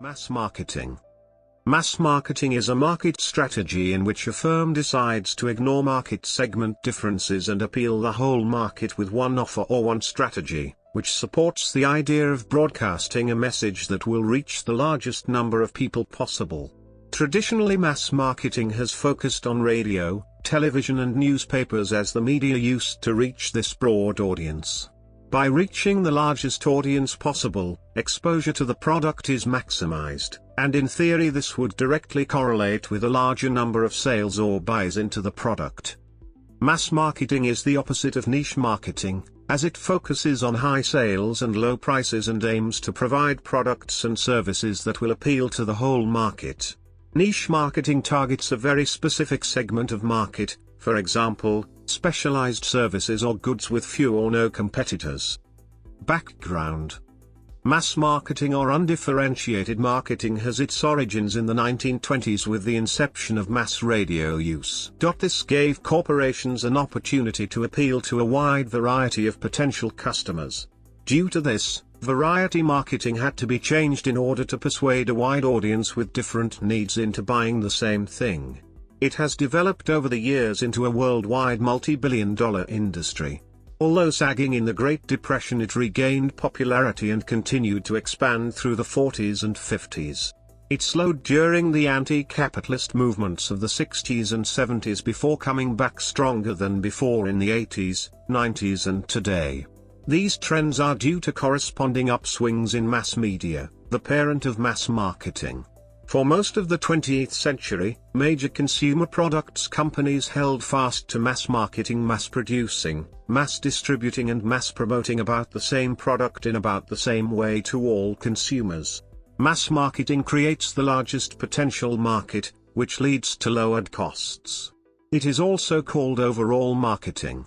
Mass marketing. Mass marketing is a market strategy in which a firm decides to ignore market segment differences and appeal the whole market with one offer or one strategy, which supports the idea of broadcasting a message that will reach the largest number of people possible. Traditionally, mass marketing has focused on radio, television and newspapers as the media used to reach this broad audience. By reaching the largest audience possible, exposure to the product is maximized, and in theory this would directly correlate with a larger number of sales or buys into the product. Mass marketing is the opposite of niche marketing, as it focuses on high sales and low prices and aims to provide products and services that will appeal to the whole market. Niche marketing targets a very specific segment of market, for example, specialized services or goods with few or no competitors. Background. Mass marketing or undifferentiated marketing has its origins in the 1920s with the inception of mass radio use. This gave corporations an opportunity to appeal to a wide variety of potential customers. Due to this, variety marketing had to be changed in order to persuade a wide audience with different needs into buying the same thing. It has developed over the years into a worldwide multi-billion-dollar industry. Although sagging in the Great Depression, it regained popularity and continued to expand through the 40s and 50s. It slowed during the anti-capitalist movements of the 60s and 70s before coming back stronger than before in the 80s, 90s and today. These trends are due to corresponding upswings in mass media, the parent of mass marketing. For most of the 20th century, major consumer products companies held fast to mass marketing, mass producing, mass distributing and mass promoting about the same product in about the same way to all consumers. Mass marketing creates the largest potential market, which leads to lowered costs. It is also called overall marketing.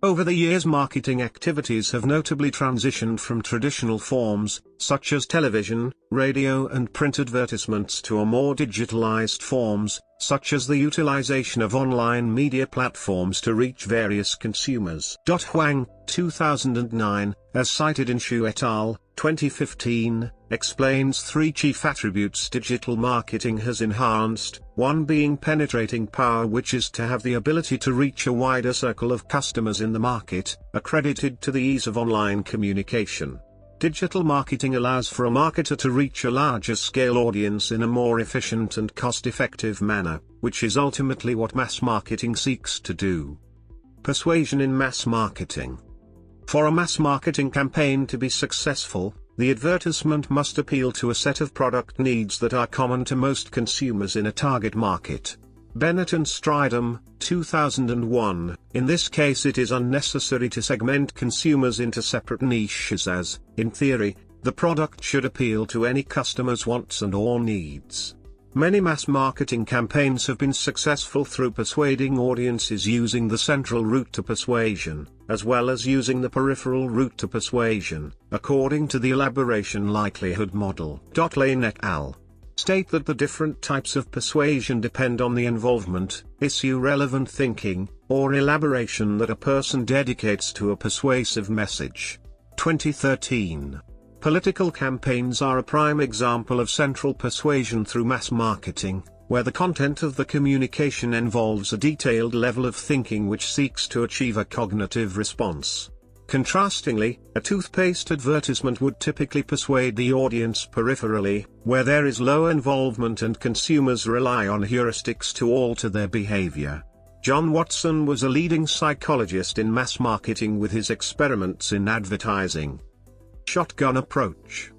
Over the years, marketing activities have notably transitioned from traditional forms, such as television, radio and print advertisements, to a more digitalized forms, such as the utilization of online media platforms to reach various consumers. Huang, 2009, as cited in Xu et al., 2015, explains three chief attributes digital marketing has enhanced, one being penetrating power, which is to have the ability to reach a wider circle of customers in the market, accredited to the ease of online communication. Digital marketing allows for a marketer to reach a larger scale audience in a more efficient and cost-effective manner, which is ultimately what mass marketing seeks to do. Persuasion in mass marketing. For a mass marketing campaign to be successful, the advertisement must appeal to a set of product needs that are common to most consumers in a target market. Bennett and Stridham, 2001, in this case it is unnecessary to segment consumers into separate niches as, in theory, the product should appeal to any customer's wants and or needs. Many mass marketing campaigns have been successful through persuading audiences using the central route to persuasion, as well as using the peripheral route to persuasion, according to the elaboration likelihood model. Lane et al. State that the different types of persuasion depend on the involvement, issue-relevant thinking, or elaboration that a person dedicates to a persuasive message. 2013. Political campaigns are a prime example of central persuasion through mass marketing, where the content of the communication involves a detailed level of thinking which seeks to achieve a cognitive response. Contrastingly, a toothpaste advertisement would typically persuade the audience peripherally, where there is low involvement and consumers rely on heuristics to alter their behavior. John Watson was a leading psychologist in mass marketing with his experiments in advertising. Shotgun approach.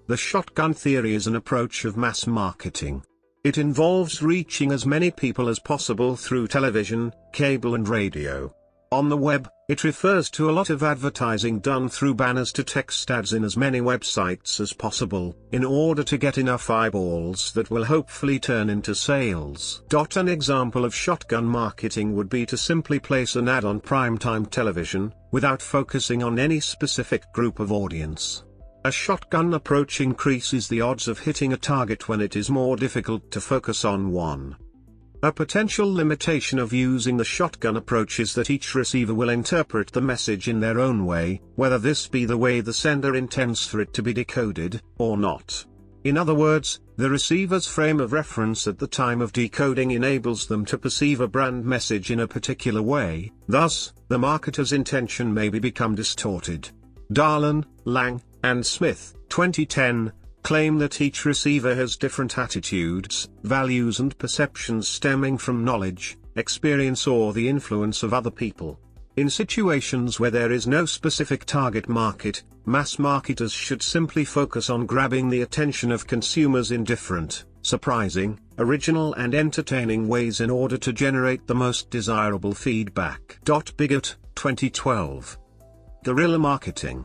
The shotgun theory is an approach of mass marketing. It involves reaching as many people as possible through television, cable and radio. On the web, it refers to a lot of advertising done through banners to text ads in as many websites as possible, in order to get enough eyeballs that will hopefully turn into sales. An example of shotgun marketing would be to simply place an ad on primetime television, without focusing on any specific group of audience. A shotgun approach increases the odds of hitting a target when it is more difficult to focus on one. A potential limitation of using the shotgun approach is that each receiver will interpret the message in their own way, whether this be the way the sender intends for it to be decoded, or not. In other words, the receiver's frame of reference at the time of decoding enables them to perceive a brand message in a particular way, thus, the marketer's intention may become distorted. Darlan, Lang, and Smith, 2010, claim that each receiver has different attitudes, values and perceptions stemming from knowledge, experience or the influence of other people. In situations where there is no specific target market, mass marketers should simply focus on grabbing the attention of consumers in different, surprising, original and entertaining ways in order to generate the most desirable feedback. Bigot, 2012. Guerrilla marketing.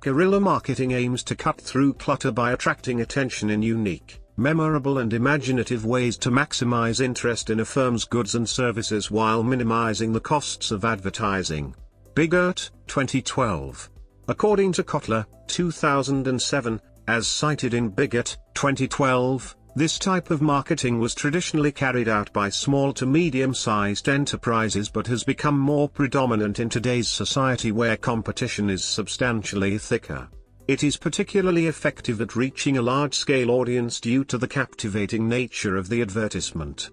Guerrilla marketing aims to cut through clutter by attracting attention in unique, memorable and imaginative ways to maximize interest in a firm's goods and services while minimizing the costs of advertising. Bigot, 2012. According to Kotler, 2007, as cited in Bigot, 2012, this type of marketing was traditionally carried out by small to medium-sized enterprises but has become more predominant in today's society where competition is substantially thicker. It is particularly effective at reaching a large-scale audience due to the captivating nature of the advertisement.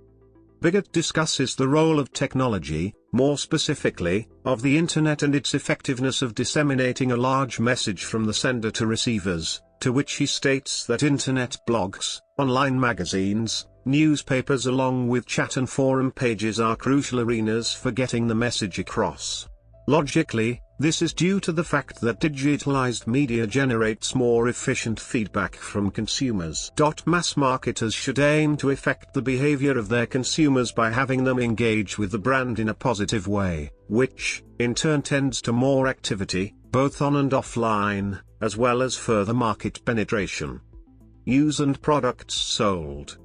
Bigot discusses the role of technology, more specifically, of the Internet and its effectiveness of disseminating a large message from the sender to receivers, to which he states that Internet blogs, online magazines, newspapers along with chat and forum pages are crucial arenas for getting the message across. Logically, this is due to the fact that digitalized media generates more efficient feedback from consumers. Mass marketers should aim to affect the behavior of their consumers by having them engage with the brand in a positive way, which, in turn tends to more activity, both on and offline, as well as further market penetration. Use and products sold.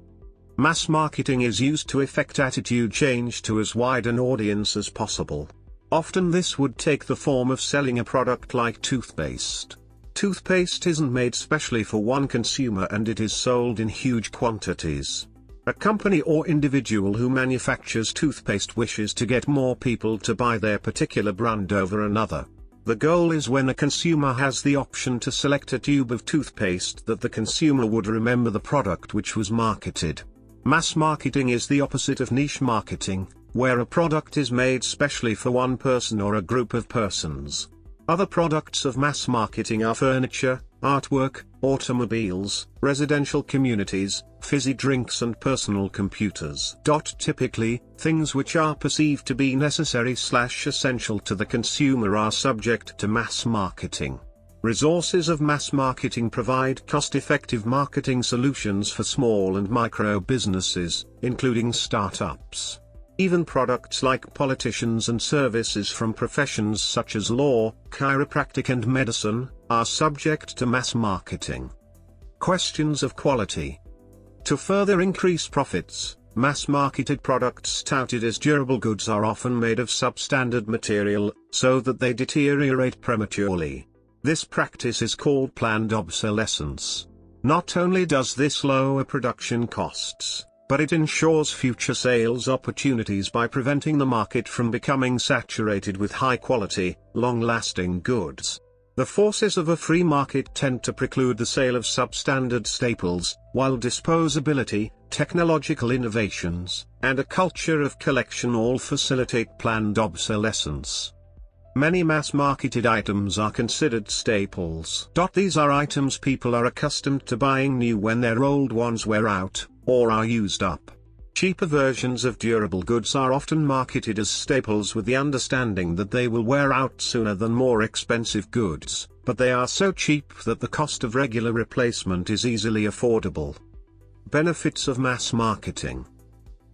Mass marketing is used to effect attitude change to as wide an audience as possible. Often this would take the form of selling a product like toothpaste. Toothpaste isn't made specially for one consumer and it is sold in huge quantities. A company or individual who manufactures toothpaste wishes to get more people to buy their particular brand over another. The goal is when a consumer has the option to select a tube of toothpaste that the consumer would remember the product which was marketed. Mass marketing is the opposite of niche marketing, where a product is made specially for one person or a group of persons. Other products of mass marketing are furniture, artwork, automobiles, residential communities, fizzy drinks and personal computers. Typically, things which are perceived to be necessary/essential to the consumer are subject to mass marketing. Resources of mass marketing provide cost-effective marketing solutions for small and micro businesses, including startups. Even products like politicians and services from professions such as law, chiropractic and medicine, are subject to mass marketing. Questions of quality. To further increase profits, mass-marketed products touted as durable goods are often made of substandard material, so that they deteriorate prematurely. This practice is called planned obsolescence. Not only does this lower production costs, but it ensures future sales opportunities by preventing the market from becoming saturated with high-quality, long-lasting goods. The forces of a free market tend to preclude the sale of substandard staples, while disposability, technological innovations, and a culture of collection all facilitate planned obsolescence. Many mass-marketed items are considered staples. These are items people are accustomed to buying new when their old ones wear out, or are used up. Cheaper versions of durable goods are often marketed as staples with the understanding that they will wear out sooner than more expensive goods, but they are so cheap that the cost of regular replacement is easily affordable. Benefits of mass marketing.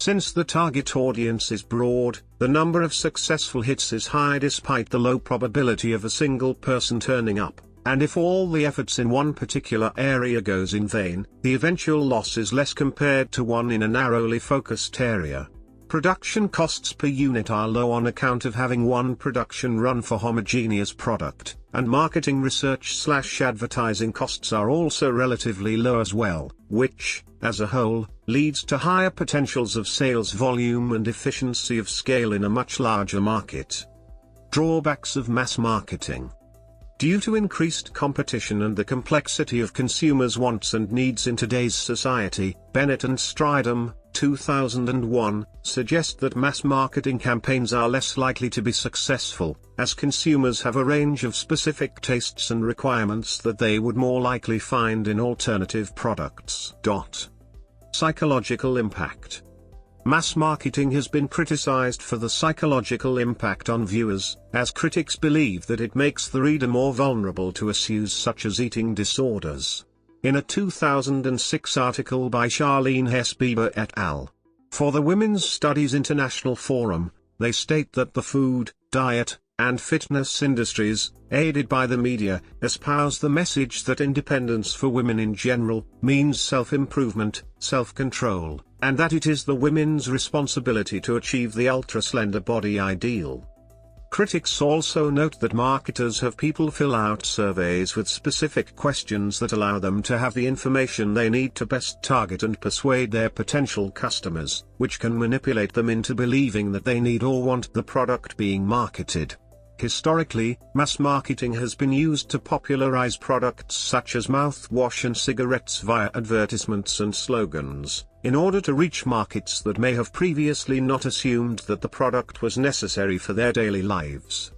Since the target audience is broad, the number of successful hits is high despite the low probability of a single person turning up, and if all the efforts in one particular area goes in vain, the eventual loss is less compared to one in a narrowly focused area. Production costs per unit are low on account of having one production run for homogeneous product, and marketing research/advertising costs are also relatively low as well, which, as a whole, leads to higher potentials of sales volume and efficiency of scale in a much larger market. Drawbacks of mass marketing. Due to increased competition and the complexity of consumers' wants and needs in today's society, Bennett and Stridham, 2001, suggest that mass marketing campaigns are less likely to be successful, as consumers have a range of specific tastes and requirements that they would more likely find in alternative products. Psychological impact. Mass marketing has been criticized for the psychological impact on viewers, as critics believe that it makes the reader more vulnerable to issues such as eating disorders. In a 2006 article by Charlene Hess-Bieber et al. For the Women's Studies International Forum, they state that the food, diet, and fitness industries, aided by the media, espouse the message that independence for women in general means self-improvement, self-control, and that it is the women's responsibility to achieve the ultra-slender body ideal. Critics also note that marketers have people fill out surveys with specific questions that allow them to have the information they need to best target and persuade their potential customers, which can manipulate them into believing that they need or want the product being marketed. Historically, mass marketing has been used to popularize products such as mouthwash and cigarettes via advertisements and slogans, in order to reach markets that may have previously not assumed that the product was necessary for their daily lives.